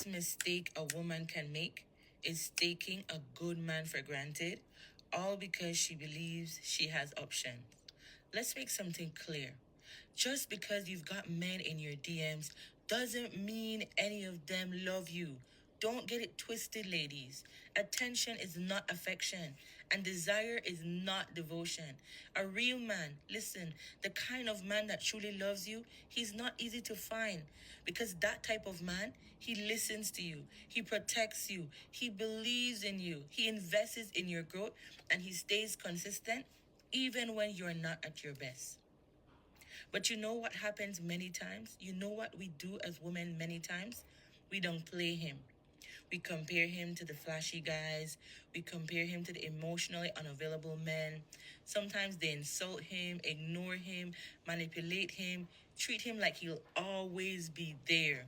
biggest mistake a woman can make is taking a good man for granted, all because she believes she has options. Let's make something clear. Just because you've got men in your DMs doesn't mean any of them love you. Don't get it twisted, ladies. Attention is not affection, and desire is not devotion. A real man, listen, the kind of man that truly loves you, he's not easy to find because that type of man, he listens to you, he protects you, he believes in you, he invests in your growth, and he stays consistent even when you're not at your best. But you know what happens many times? You know what we do as women many times? We don't play him. We compare him to the flashy guys. We compare him to the emotionally unavailable men. Sometimes they insult him, ignore him, manipulate him, treat him like he'll always be there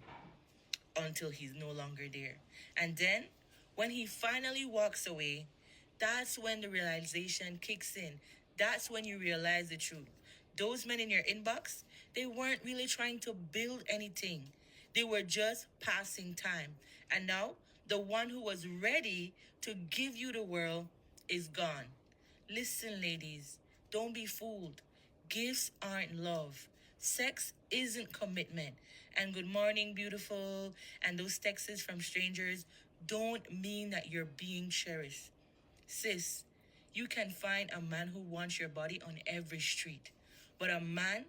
until he's no longer there. And then, when he finally walks away, that's when the realization kicks in. That's when you realize the truth. Those men in your inbox, they weren't really trying to build anything. They were just passing time. And now, the one who was ready to give you the world is gone. Listen, ladies, don't be fooled. Gifts aren't love. Sex isn't commitment. And good morning, beautiful, and those texts from strangers don't mean that you're being cherished. Sis, you can find a man who wants your body on every street. But a man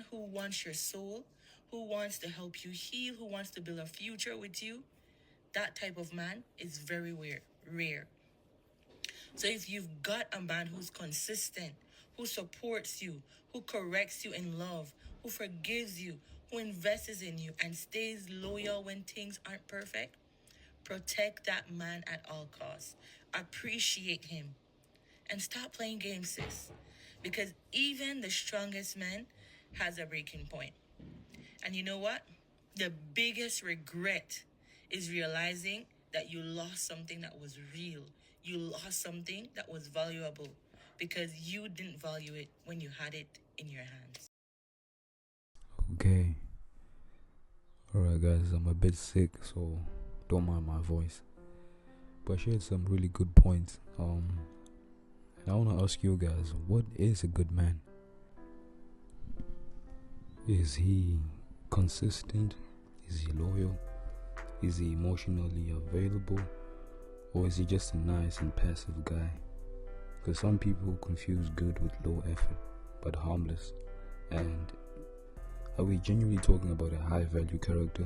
who wants your soul, who wants to help you heal, who wants to build a future with you, that type of man is very rare. So if you've got a man who's consistent, who supports you, who corrects you in love, who forgives you, who invests in you, and stays loyal when things aren't perfect, protect that man at all costs. Appreciate him. And stop playing games, sis. Because even the strongest man has a breaking point. And you know what? The biggest regret is realizing that you lost something that was real. You lost something that was valuable because you didn't value it when you had it in your hands. Okay. Alright, guys, I'm a bit sick, so don't mind my voice. But I shared some really good points. And I want to ask you guys, what is a good man? Is he consistent? Is he loyal? Is he emotionally available? Or is he just a nice and passive guy? Because some people confuse good with low effort, but harmless. And are we genuinely talking about a high value character,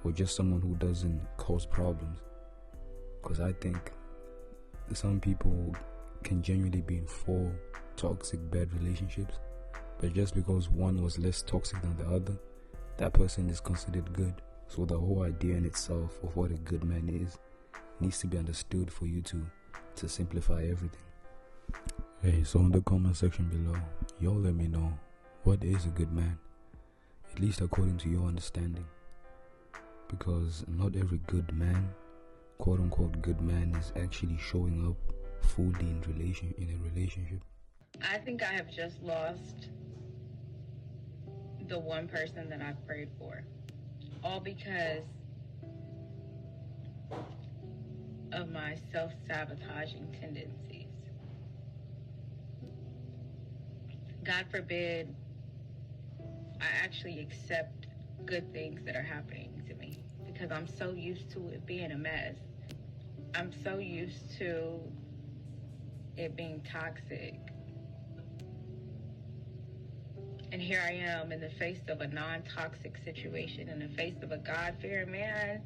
or just someone who doesn't cause problems? Because I think some people can genuinely be in 4 toxic bad relationships, but just because one was less toxic than the other, that person is considered good. So the whole idea in itself of what a good man is needs to be understood for you to simplify everything. Hey, so in the comment section below, y'all let me know, what is a good man? At least according to your understanding. Because not every good man, quote unquote good man, is actually showing up fully in a relationship. I think I have just lost the one person that I've prayed for. All because of my self-sabotaging tendencies. God forbid I actually accept good things that are happening to me because I'm so used to it being a mess. I'm so used to it being toxic. And here I am in the face of a non-toxic situation, in the face of a God-fearing man,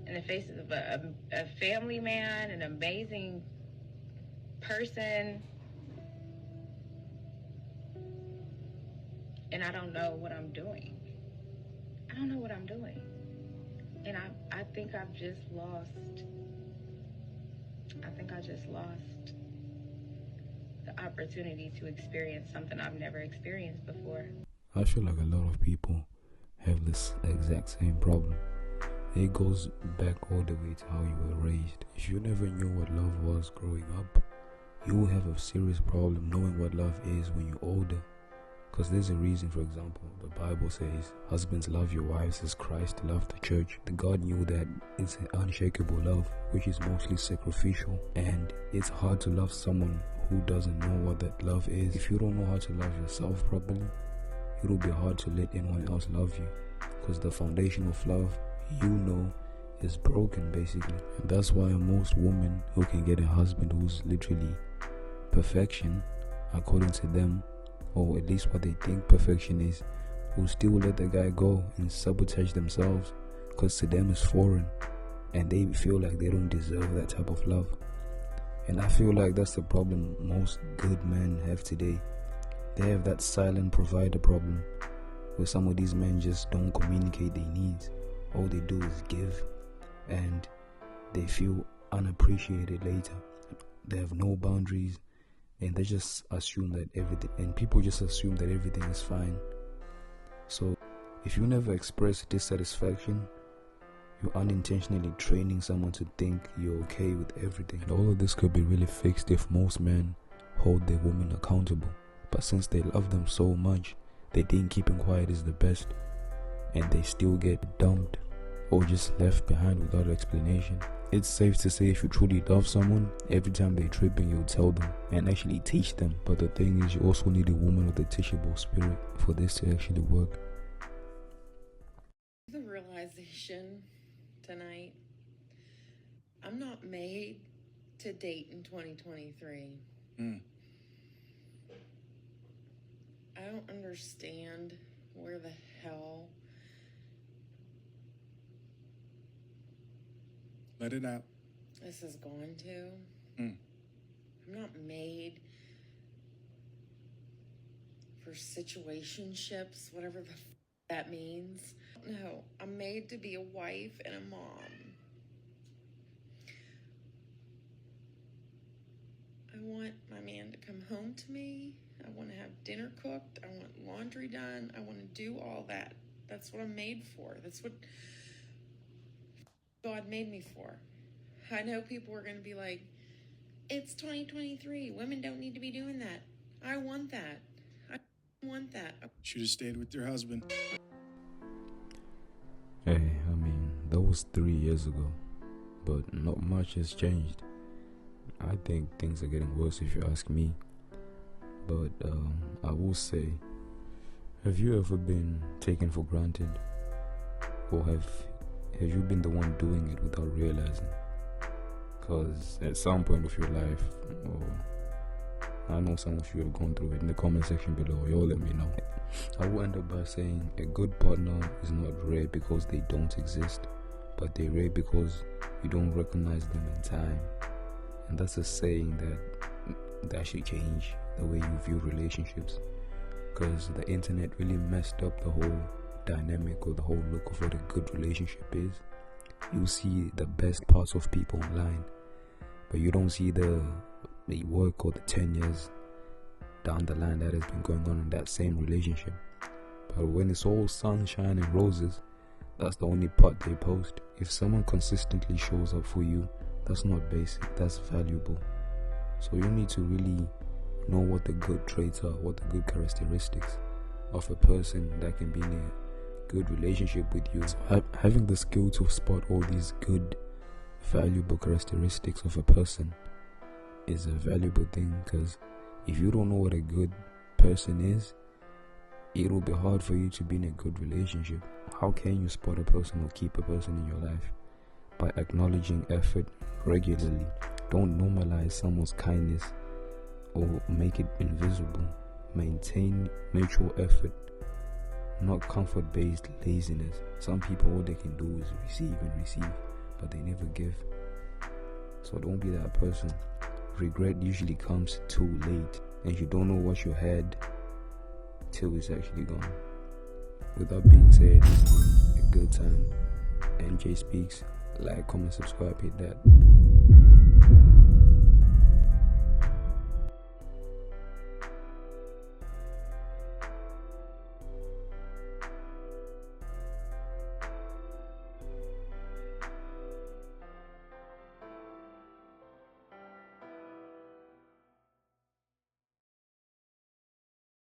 in the face of a family man, an amazing person. And I don't know what I'm doing. I don't know what I'm doing. And I think I've just lost. I think I just lost the opportunity to experience something I've never experienced before. I feel like a lot of people have this exact same problem. It goes back all the way to how you were raised. If you never knew what love was growing up, you will have a serious problem knowing what love is when you're older. Because there's a reason. For example, the Bible says, husbands, love your wives as Christ loved the church. The God knew that it's an unshakable love, which is mostly sacrificial, and it's hard to love someone who doesn't know what that love is. If you don't know how to love yourself properly, it will be hard to let anyone else love you, because the foundation of love, is broken basically. And that's why most women who can get a husband who's literally perfection according to them, or at least what they think perfection is, will still let the guy go and sabotage themselves, because to them it's foreign and they feel like they don't deserve that type of love. And I feel like that's the problem most good men have today. They have that silent provider problem, where some of these men just don't communicate their needs. All they do is give, and they feel unappreciated later. They have no boundaries, and they just assume that everything, and people just assume that everything is fine. So if you never express dissatisfaction, you're unintentionally training someone to think you're okay with everything. And all of this could be really fixed if most men hold their women accountable. But since they love them so much, they think keeping quiet is the best, and they still get dumped or just left behind without explanation. It's safe to say, if you truly love someone, every time they trip, and you'll tell them and actually teach them. But the thing is, you also need a woman with a teachable spirit for this to actually work. The realization tonight, I'm not made to date in 2023. I don't understand where the hell let it out. this is going to. I'm not made for situationships, whatever that means. No, I'm made to be a wife and a mom. I want my man to come home to me. I want to have dinner cooked. I want laundry done. I want to do all that. That's what I'm made for. That's what God made me for. I know people are going to be like, it's 2023. Women don't need to be doing that. I want that. I want that. Should have stayed with your husband. Hey, I mean, that was 3 years ago, but not much has changed. I think things are getting worse if you ask me. But I will say, have you ever been taken for granted? Or have you been the one doing it without realizing? Because at some point of your life, or I know some of you have gone through it, in the comment section below, y'all let me know. I will end up by saying a good partner is not rare because they don't exist, but they're rare because you don't recognize them in time. And that's a saying that should change the way you view relationships, because the internet really messed up the whole dynamic or the whole look of what a good relationship is. You see the best parts of people online, but you don't see the work or the 10 years down the line that has been going on in that same relationship. But when it's all sunshine and roses, that's the only part they post. If someone consistently shows up for you, that's not basic, that's valuable. So you need to really know what the good traits are, what the good characteristics of a person that can be in a good relationship with you. So having the skill to spot all these good, valuable characteristics of a person is a valuable thing, because if you don't know what a good person is, it will be hard for you to be in a good relationship. How can you spot a person or keep a person in your life? By acknowledging effort regularly. Don't normalize someone's kindness or make it invisible. Maintain mutual effort, not comfort-based laziness. Some people, all they can do is receive and receive, but they never give. So don't be that person. Regret usually comes too late, and you don't know what you had till it's actually gone. With that being said, it's been a good time. NJ Speaks. Like, comment, subscribe, hit that.